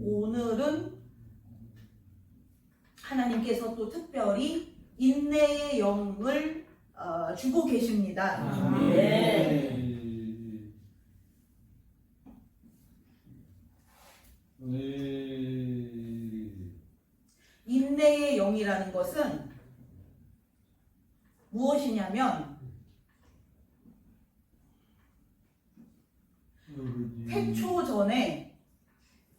오늘은 하나님께서 또 특별히 인내의 영을 주고 계십니다. 아멘. 인내의 영이라는 것은 무엇이냐면 태초 전에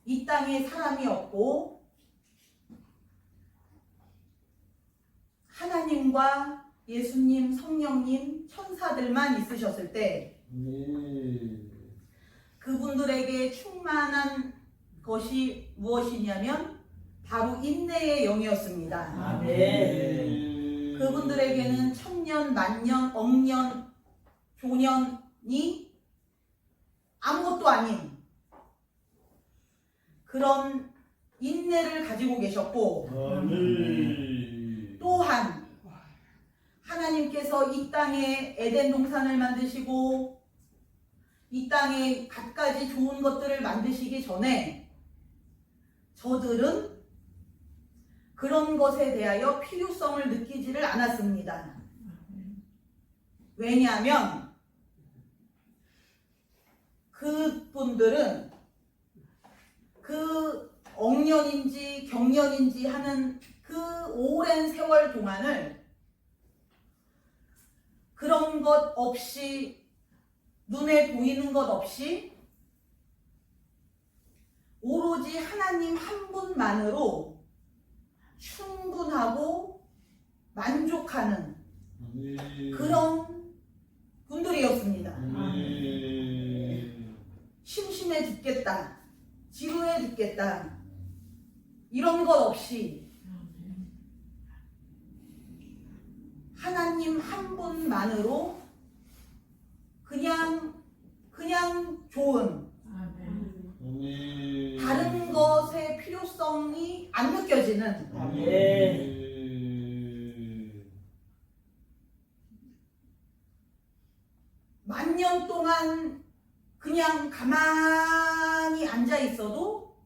이 땅에 사람이 없고 하나님과 예수님, 성령님, 천사들만 있으셨을 때 그분들에게 충만한 것이 무엇이냐면 바로 인내의 영이었습니다. 아멘. 그분들에게는 천년, 만년, 억년, 조년이 아무것도 아닌 그런 인내를 가지고 계셨고, 또한 하나님께서 이 땅에 에덴 동산을 만드시고 이 땅에 갖가지 좋은 것들을 만드시기 전에 저들은 그런 것에 대하여 필요성을 느끼지를 않았습니다. 왜냐하면 그분들은 그 억년인지 경년인지 하는 그 오랜 세월 동안을 그런 것 없이, 눈에 보이는 것 없이 오로지 하나님 한 분만으로 충분하고 만족하는 그런 분들이었습니다. 심심해 죽겠다, 지루해 죽겠다, 이런 것 없이 하나님 한 분만으로 그냥 좋은, 다른 것의 필요성이 안 느껴지는 만년 동안 그냥 가만히 앉아 있어도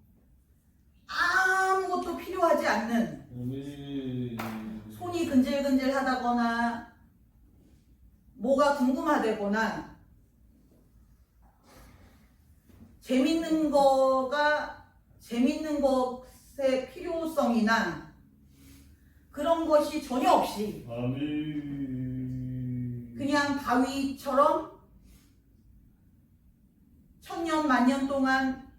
아무것도 필요하지 않는, 손이 근질근질 하다거나 뭐가 궁금하다거나 재밌는 것의 필요성이나 그런 것이 전혀 없이 그냥 바위처럼 천년 만년 동안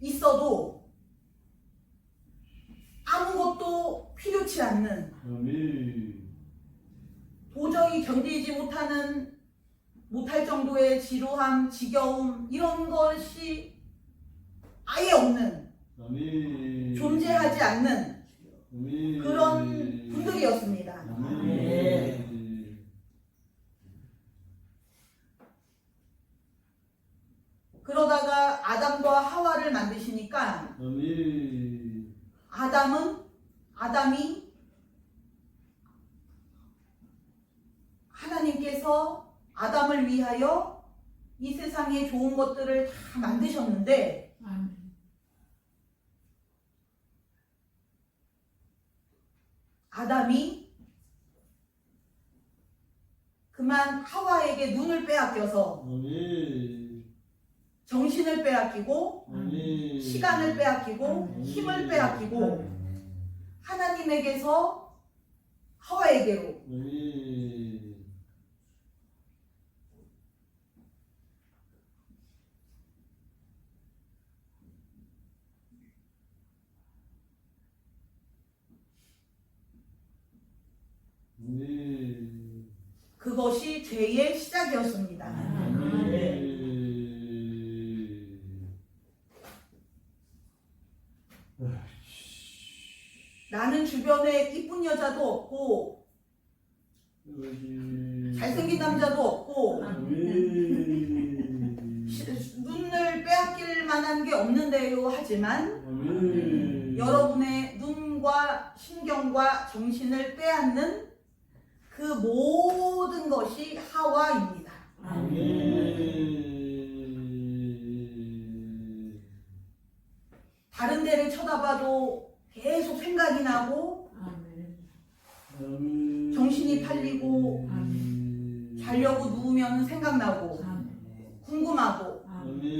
있어도 아무것도 필요치 않는, 도저히 견디지 못할 정도의 지루함, 지겨움, 이런 것이 아예 없는, 존재하지 않는 그런 분들이었습니다. 그러다가 아담과 하와를 만드시니까 아담이 하나님께서 아담을 위하여 이 세상에 좋은 것들을 다 만드셨는데 아담이 그만 하와에게 눈을 빼앗겨서 정신을 빼앗기고 시간을 빼앗기고 힘을 빼앗기고 하나님에게서 하와에게로 그것이 죄의 시작이었습니다. 나는 주변에 이쁜 여자도 없고 잘생긴 남자도 없고 눈을 빼앗길 만한 게 없는데요 하지만 여러분의 눈과 신경과 정신을 빼앗는 그 모든 것이 하와입니다. 다른 데를 쳐다봐도 계속 생각이 나고 아멘. 정신이 팔리고 자려고 누우면 생각나고 궁금하고 아멘.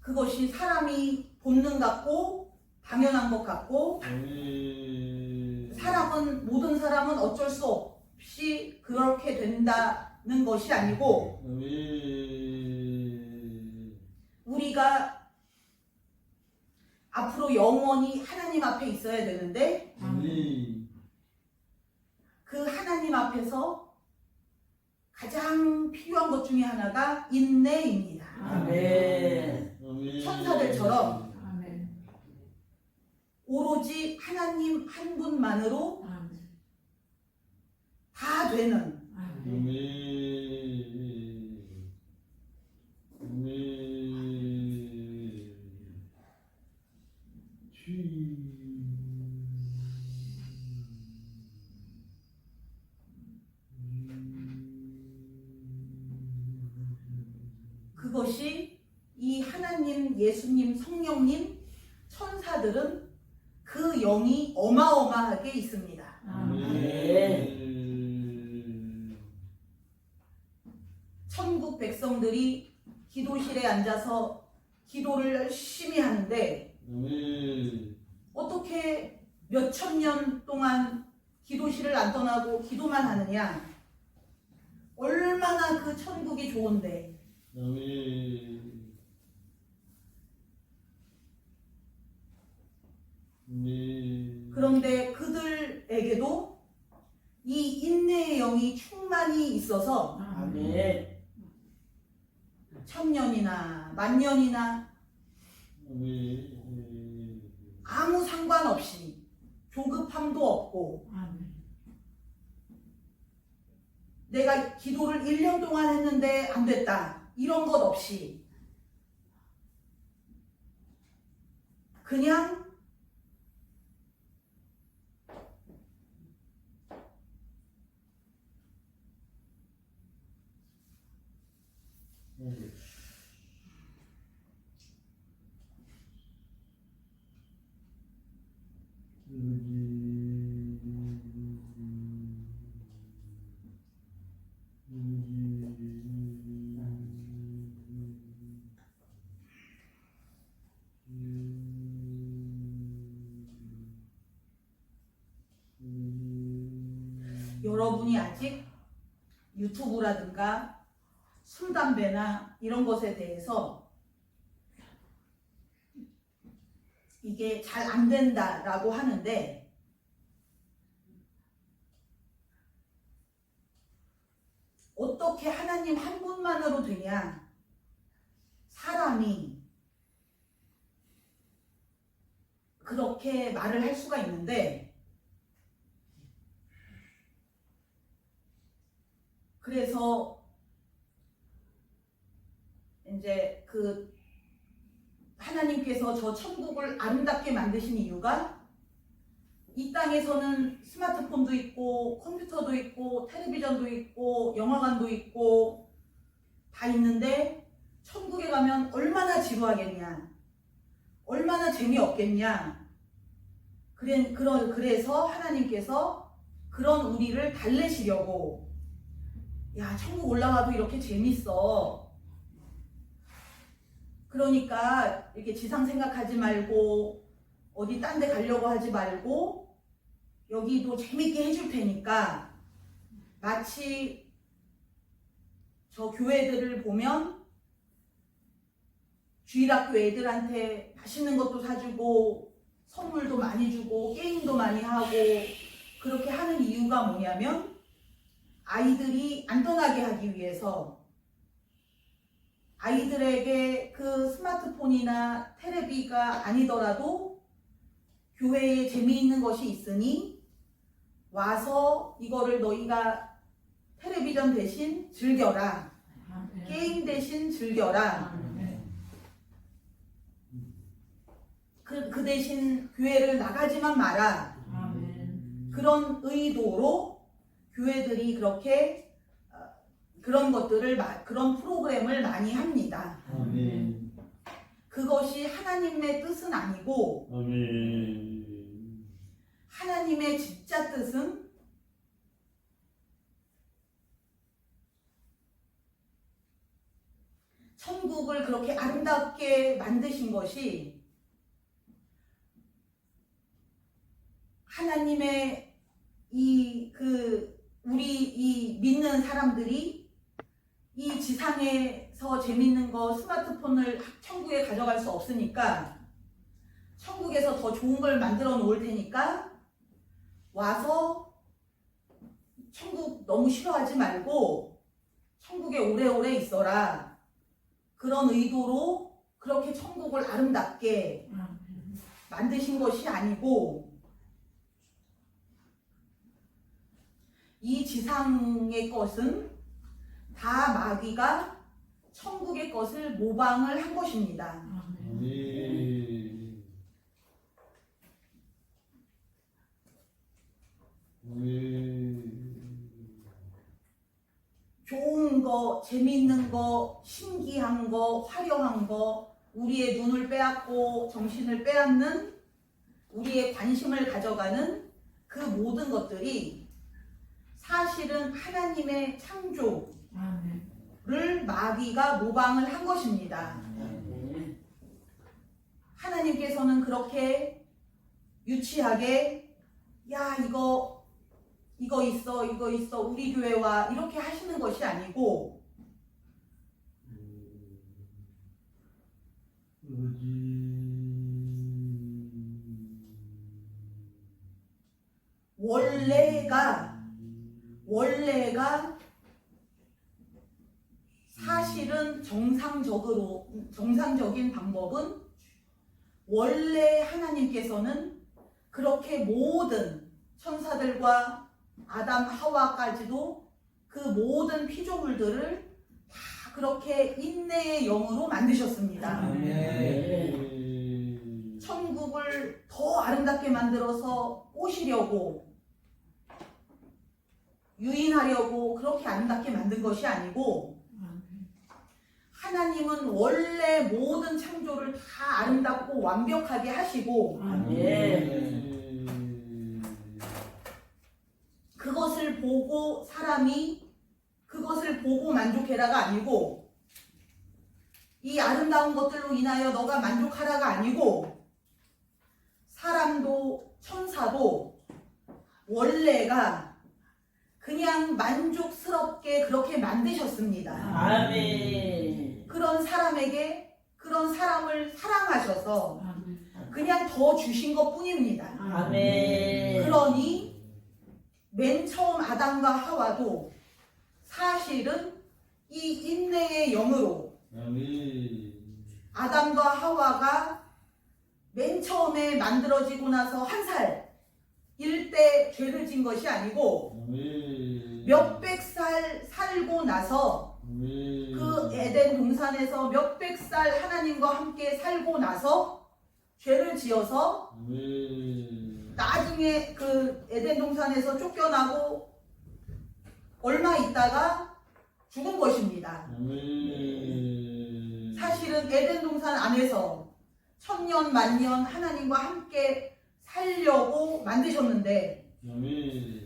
그것이 사람이 본능 같고 당연한 것 같고 모든 사람은 어쩔 수 없이 그렇게 된다는 것이 아니고 우리가 앞으로 영원히 하나님 앞에 있어야 되는데 그 하나님 앞에서 가장 필요한 것 중에 하나가 인내입니다. 아멘. 천사들처럼 오로지 하나님 한 분만으로 다 되는 그것이 이 하나님, 예수님, 성령님, 천사들은 그 영이 어마어마하게 있습니다. 천국 백성들이 기도실에 앉아서 기도를 열심히 하는데 어떻게 몇천 년 동안 기도실을 안 떠나고 기도만 하느냐? 얼마나 그 천국이 좋은데. 그런데 그들에게도 이 인내의 영이 충만히 있어서 아멘. 천년이나 만년이나 아무 상관없이 조급함도 없고 내가 기도를 1년 동안 했는데 안 됐다 이런 것 없이 그냥 여러분이 아직 유튜브라든가 술, 담배나 이런 것에 대해서 이게 잘 안 된다라고 하는데 어떻게 하나님 한 분만으로 되냐? 사람이 그렇게 말을 할 수가 있는데 그래서 이제 그 하나님께서 저 천국을 아름답게 만드신 이유가 이 땅에서는 스마트폰도 있고 컴퓨터도 있고 텔레비전도 있고 영화관도 있고 다 있는데 천국에 가면 얼마나 지루하겠냐, 얼마나 재미없겠냐. 그래서 하나님께서 그런 우리를 달래시려고 야, 천국 올라가도 이렇게 재밌어. 그러니까 이렇게 지상 생각하지 말고 어디 딴 데 가려고 하지 말고 여기도 재밌게 해줄 테니까 마치 저 교회들을 보면 주일학교 애들한테 맛있는 것도 사주고 선물도 많이 주고 게임도 많이 하고 그렇게 하는 이유가 뭐냐면 아이들이 안 떠나게 하기 위해서 아이들에게 그 스마트폰이나 테레비가 아니더라도 교회에 재미있는 것이 있으니 와서 이거를 너희가 텔레비전 대신 즐겨라. 게임 대신 즐겨라. 그 대신 교회를 나가지만 마라. 그런 의도로 교회들이 그렇게 그런 것들을 그런 프로그램을 많이 합니다. 아멘. 그것이 하나님의 뜻은 아니고 아멘. 하나님의 진짜 뜻은 천국을 그렇게 아름답게 만드신 것이 하나님의 우리 믿는 사람들이 이 지상에서 재밌는 거 스마트폰을 천국에 가져갈 수 없으니까 천국에서 더 좋은 걸 만들어 놓을 테니까 와서 천국 너무 싫어하지 말고 천국에 오래오래 있어라. 그런 의도로 그렇게 천국을 아름답게 만드신 것이 아니고 이 지상의 것은 다 마귀가 천국의 것을 모방을 한 것입니다. 아멘. 아멘. 좋은 거, 재미있는 거, 신기한 거, 화려한 거, 우리의 눈을 빼앗고 정신을 빼앗는 우리의 관심을 가져가는 그 모든 것들이 사실은 하나님의 창조를 마귀가 모방을 한 것입니다. 하나님께서는 그렇게 유치하게 야 이거 있어 우리 교회와 이렇게 하시는 것이 아니고 원래가 사실은 정상적인 방법은 원래 하나님께서는 그렇게 모든 천사들과 아담 하와까지도 그 모든 피조물들을 다 그렇게 인내의 영으로 만드셨습니다. 아멘. 천국을 더 아름답게 만들어서 꼬시려고 유인하려고 그렇게 아름답게 만든 것이 아니고 하나님은 원래 모든 창조를 다 아름답고 완벽하게 하시고 그것을 보고 사람이 그것을 보고 만족해라가 아니고 이 아름다운 것들로 인하여 너가 만족하라가 아니고 사람도 천사도 원래가 그냥 만족스럽게 그렇게 만드셨습니다. 아멘. 그런 사람에게 그런 사람을 사랑하셔서 그냥 더 주신 것 뿐입니다. 아멘. 그러니 맨 처음 아담과 하와도 사실은 이 인내의 영으로 아담과 하와가 맨 처음에 만들어지고 나서 한 살일 때 죄를 진 것이 아니고 몇백 살 살고 나서 그 에덴 동산에서 몇백 살 하나님과 함께 살고 나서 죄를 지어서 나중에 그 에덴 동산에서 쫓겨나고 얼마 있다가 죽은 것입니다. 사실은 에덴 동산 안에서 천년 만년 하나님과 함께 살려고 만드셨는데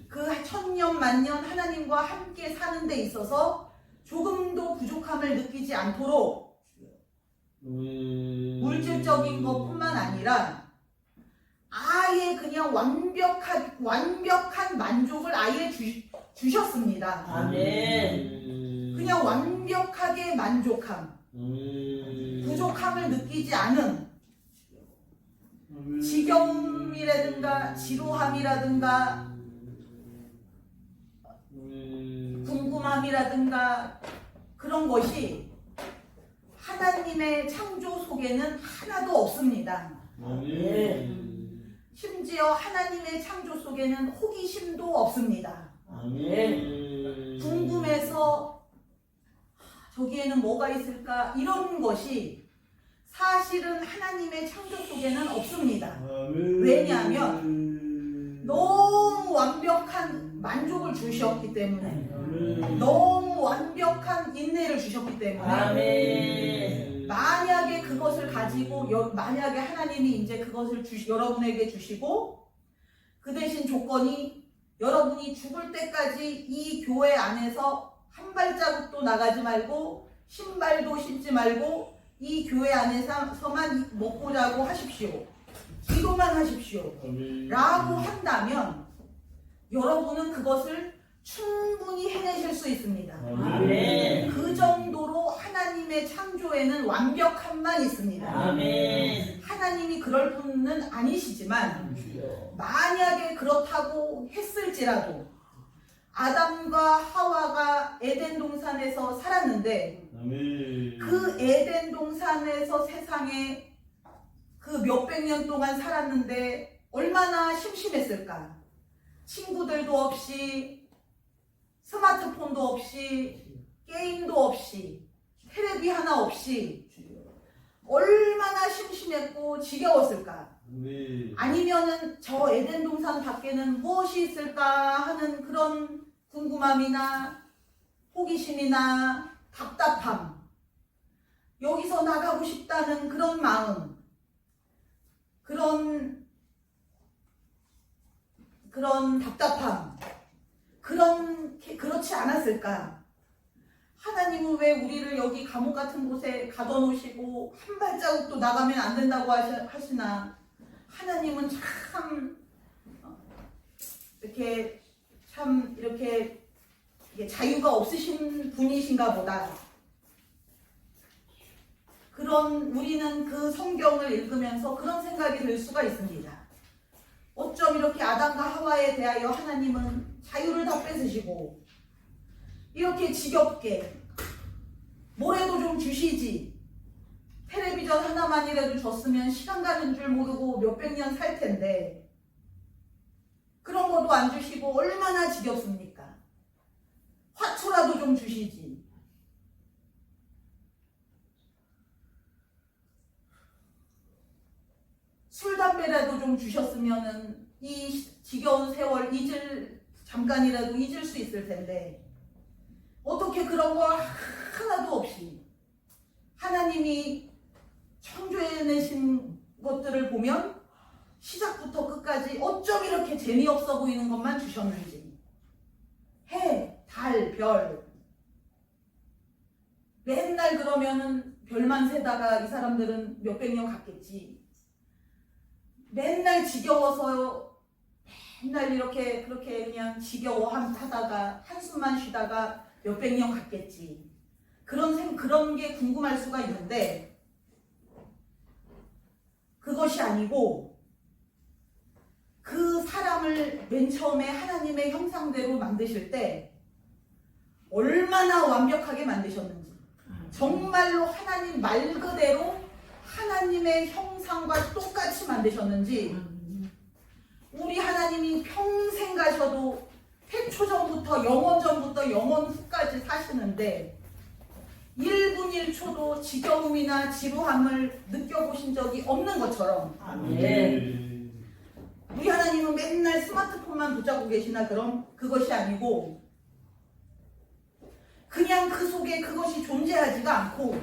그 천년 만년 하나님과 함께 사는 데 있어서 조금도 부족함을 느끼지 않도록 물질적인 것뿐만 아니라 아예 그냥 완벽한 만족을 아예 주셨습니다. 아멘. 그냥 완벽하게 만족함, 부족함을 느끼지 않은 지겨움이라든가 지루함이라든가 궁금함이라든가 그런 것이 하나님의 창조 속에는 하나도 없습니다. 심지어 하나님의 창조 속에는 호기심도 없습니다. 궁금해서 저기에는 뭐가 있을까 이런 것이 사실은 하나님의 창조 속에는 없습니다. 왜냐하면 너무 주셨기 때문에 아멘. 너무 완벽한 인내를 주셨기 때문에 아멘. 만약에 그것을 가지고 만약에 하나님이 이제 그것을 여러분에게 주시고 그 대신 조건이 여러분이 죽을 때까지 이 교회 안에서 한 발자국도 나가지 말고 신발도 신지 말고 이 교회 안에서만 먹고 자고 하십시오. 기도만 하십시오. 아멘. 라고 한다면 여러분은 그것을 충분히 해내실 수 있습니다. 아멘. 그 정도로 하나님의 창조에는 완벽함만 있습니다. 아멘. 하나님이 그럴 분은 아니시지만 만약에 그렇다고 했을지라도 아담과 하와가 에덴 동산에서 살았는데 아멘. 그 에덴 동산에서 세상에 그 몇백 년 동안 살았는데 얼마나 심심했을까? 친구들도 없이 스마트폰도 없이 게임도 없이 테레비 하나 없이 얼마나 심심했고 지겨웠을까? 아멘. 아니면은 저 에덴 동산 밖에는 무엇이 있을까 하는 그런 궁금함이나 호기심이나 답답함, 여기서 나가고 싶다는 그런 마음, 그런 답답함, 그렇지 않았을까? 하나님은 왜 우리를 여기 감옥 같은 곳에 가둬놓으시고 한 발자국도 나가면 안 된다고 하시나? 하나님은 이렇게 자유가 없으신 분이신가 보다. 우리는 그 성경을 읽으면서 그런 생각이 들 수가 있습니다. 어쩜 이렇게 아담과 하와에 대하여 하나님은 자유를 다 뺏으시고 이렇게 지겹게 뭐라도 좀 주시지. 텔레비전 하나만이라도 줬으면 시간 가는 줄 모르고 몇백 년 살 텐데 그런 것도 안 주시고 얼마나 지겹습니까? 화초라도 좀 주시지. 술, 담배라도 좀 주셨으면은 이 지겨운 세월 잠깐이라도 잊을 수 있을 텐데 어떻게 그런 거 하나도 없이 하나님이 창조해내신 것들을 보면 시작부터 끝까지 어쩜 이렇게 재미없어 보이는 것만 주셨는지. 해, 달, 별. 맨날 그러면은 별만 세다가 이 사람들은 몇백 년 갔겠지. 맨날 지겨워서 맨날 그렇게 그냥 지겨워하다가 한숨만 쉬다가 몇백 년 갔겠지. 그런 게 궁금할 수가 있는데 그것이 아니고 그 사람을 맨 처음에 하나님의 형상대로 만드실 때 얼마나 완벽하게 만드셨는지, 정말로 하나님 말 그대로 하나님의 형상과 똑같이 만드셨는지, 우리 하나님이 평생 가셔도 태초전부터 영원전부터 영원 후까지 사시는데 1분 1초도 지겨움이나 지루함을 느껴보신 적이 없는 것처럼 아멘. 우리 하나님은 맨날 스마트폰만 붙잡고 계시나? 그럼 그것이 아니고 그냥 그 속에 그것이 존재하지가 않고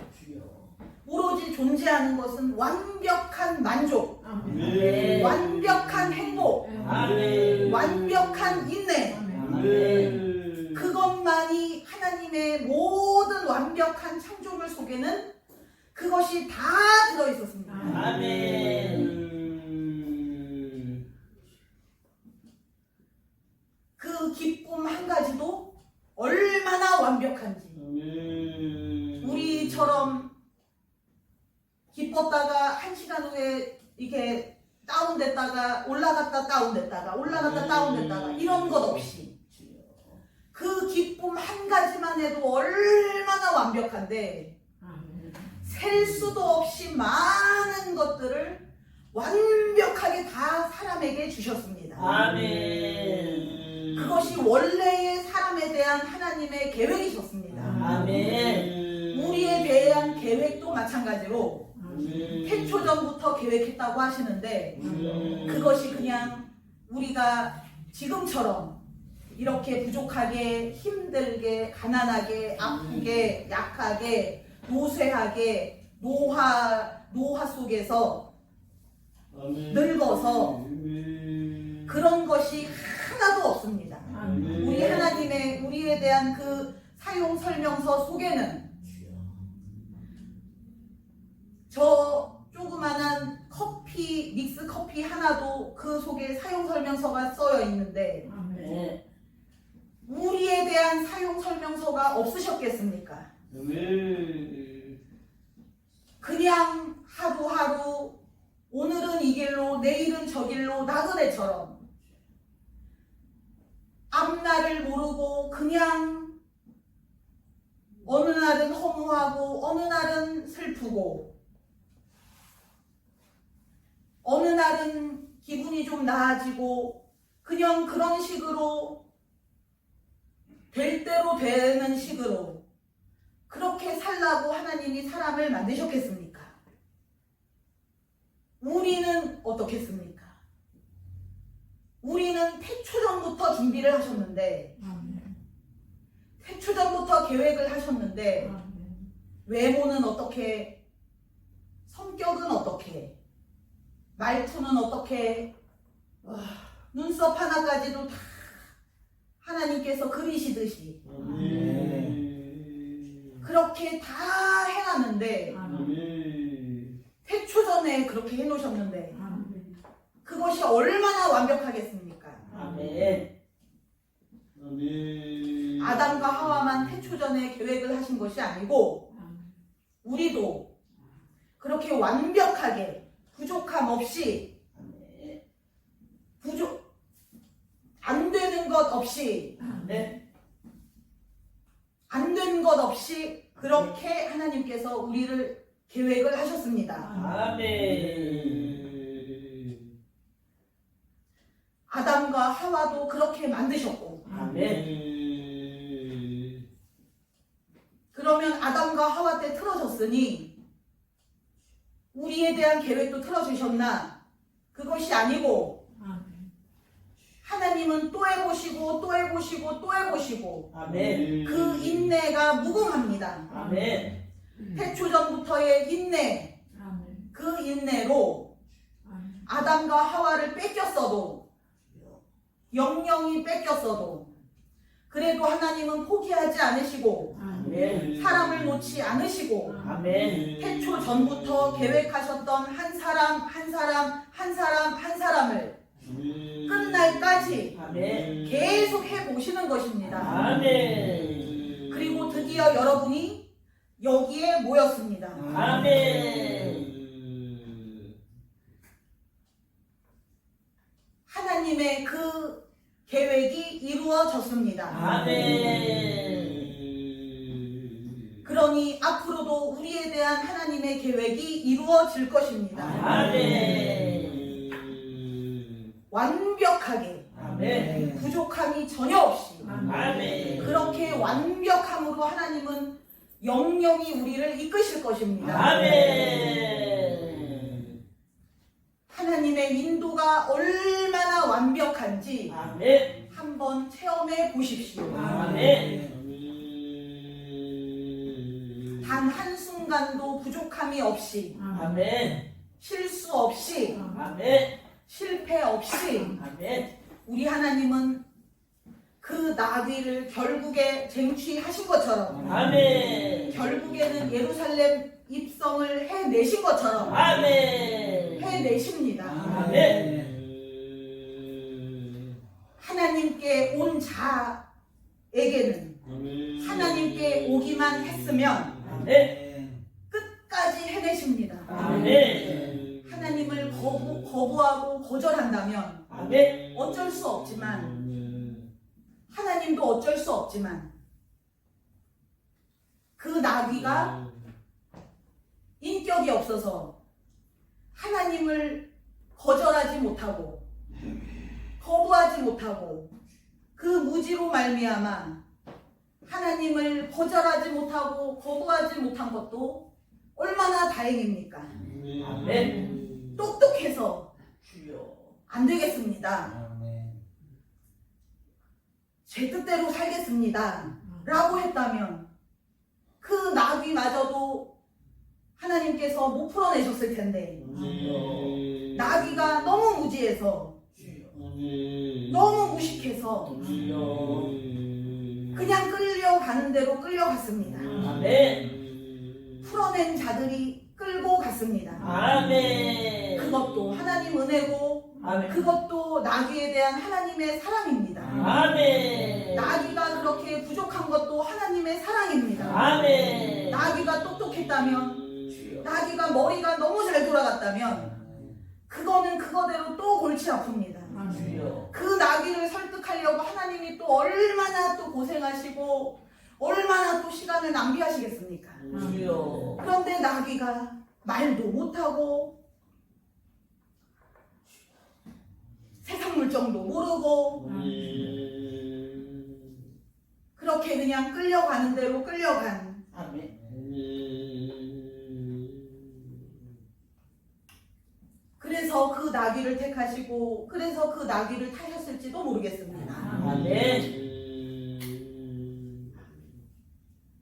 오로지 존재하는 것은 완벽한 만족, 아멘. 완벽한 행복, 아멘. 완벽한 인내, 아멘. 그것만이 하나님의 모든 완벽한 창조물 속에는 그것이 다 들어있었습니다. 아멘. 그 기쁨 한 가지도 얼마나 완벽한지. 우리처럼 기뻤다가 한 시간 후에 이렇게 다운됐다가 올라갔다 다운됐다가 이런 것 없이 그 기쁨 한 가지만 해도 얼마나 완벽한데 셀 수도 없이 많은 것들을 완벽하게 다 사람에게 주셨습니다. 아멘. 그것이 원래의 사람에 대한 하나님의 계획이셨습니다. 아멘. 우리에 대한 계획도 마찬가지로 태초전부터 계획했다고 하시는데 그것이 그냥 우리가 지금처럼 이렇게 부족하게, 힘들게, 가난하게, 아프게, 약하게, 노쇠하게, 노화 속에서 늙어서 그런 것이 하나도 없습니다. 우리 하나님의 우리에 대한 그 사용 설명서 속에는 저 조그만한 커피, 믹스 커피 하나도 그 속에 사용 설명서가 써여 있는데 아멘. 우리에 대한 사용 설명서가 없으셨겠습니까? 그냥 하루하루 오늘은 이 길로 내일은 저 길로 나그네처럼 앞날을 모르고 그냥 어느 날은 허무하고 어느 날은 슬프고 어느 날은 기분이 좀 나아지고 그냥 그런 식으로 될 대로 되는 식으로 그렇게 살라고 하나님이 사람을 만드셨겠습니까? 우리는 어떻겠습니까? 우리는 태초전부터 준비를 하셨는데 태초전부터 계획을 하셨는데 외모는 어떻게, 성격은 어떻게, 말투는 어떻게, 눈썹 하나까지도 다 하나님께서 그리시듯이 그렇게 다 해놨는데 태초전에 그렇게 해놓으셨는데 그것이 얼마나 완벽하겠습니까? 아멘. 아담과 하와만 태초전에 계획을 하신 것이 아니고 우리도 그렇게 완벽하게 부족함 없이 안 되는 것 없이 아멘. 안 된 것 없이 그렇게 하나님께서 우리를 계획을 하셨습니다. 아멘. 아담과 하와도 그렇게 만드셨고 아멘. 그러면 아담과 하와 때 틀어졌으니 우리에 대한 계획도 틀어주셨나? 그것이 아니고 하나님은 또 해보시고 또 해보시고 또 해보시고 아멘. 그 인내가 무궁합니다. 아멘. 태초전부터의 인내, 그 인내로 아담과 하와를 뺏겼어도 영영이 뺏겼어도 그래도 하나님은 포기하지 않으시고 아멘. 사람을 놓지 않으시고 아멘. 태초 전부터 계획하셨던 한 사람 한 사람 한 사람 한 사람을 끝날까지 아멘. 계속 해보시는 것입니다. 아멘. 그리고 드디어 여러분이 여기에 모였습니다. 아멘. 하나님의 그 계획이 이루어졌습니다. 아멘. 그러니 앞으로도 우리에 대한 하나님의 계획이 이루어질 것입니다. 아멘. 완벽하게 아멘. 부족함이 전혀 없이 아멘. 그렇게 완벽함으로 하나님은 영영이 우리를 이끄실 것입니다. 아멘. 하나님의 인도가 얼마나 완벽한지 아멘. 한번 체험해 보십시오. 아멘. 단 한순간도 부족함이 없이 아멘. 실수 없이 아멘. 실패 없이 아멘. 우리 하나님은 그 나귀를 결국에 쟁취하신 것처럼 아멘. 결국에는 예루살렘 입성을 해내신 것처럼 아멘. 해내십니다. 아멘. 하나님께 온 자에게는 하나님께 오기만 했으면 아멘. 끝까지 해내십니다. 아멘. 하나님을 거부하고 거절한다면 아멘. 어쩔 수 없지만 하나님도 어쩔 수 없지만 그 나귀가 인격이 없어서 하나님을 거절하지 못하고 거부하지 못하고 그 무지로 말미암아 하나님을 거절하지 못하고 거부하지 못한 것도 얼마나 다행입니까? 아멘. 똑똑해서 주여. 안 되겠습니다. 제 뜻대로 살겠습니다 라고 했다면 그 나귀마저도 하나님께서 못 풀어내셨을 텐데 나귀가 너무 무지해서 너무 무식해서 그냥 끌려가는 대로 끌려갔습니다. 아멘. 풀어낸 자들이 끌고 갔습니다. 아멘. 그것도 하나님 은혜고 아멘. 그것도 나귀에 대한 하나님의 사랑입니다. 아멘. 나귀가 그렇게 부족한 것도 하나님의 사랑입니다. 아멘. 나귀가 똑똑했다면 나귀가 머리가 너무 잘 돌아갔다면 그거는 그거대로 또 골치 아픕니다. 주여. 그 나귀를 설득하려고 하나님이 또 얼마나 또 고생하시고 얼마나 또 시간을 낭비하시겠습니까? 주여. 그런데 나귀가 말도 못하고 세상 물정도 모르고 그렇게 그냥 끌려가는 대로 끌려간 아멘. 그래서 그 나귀를 택하시고 그래서 그 나귀를 타셨을지도 모르겠습니다. 아멘.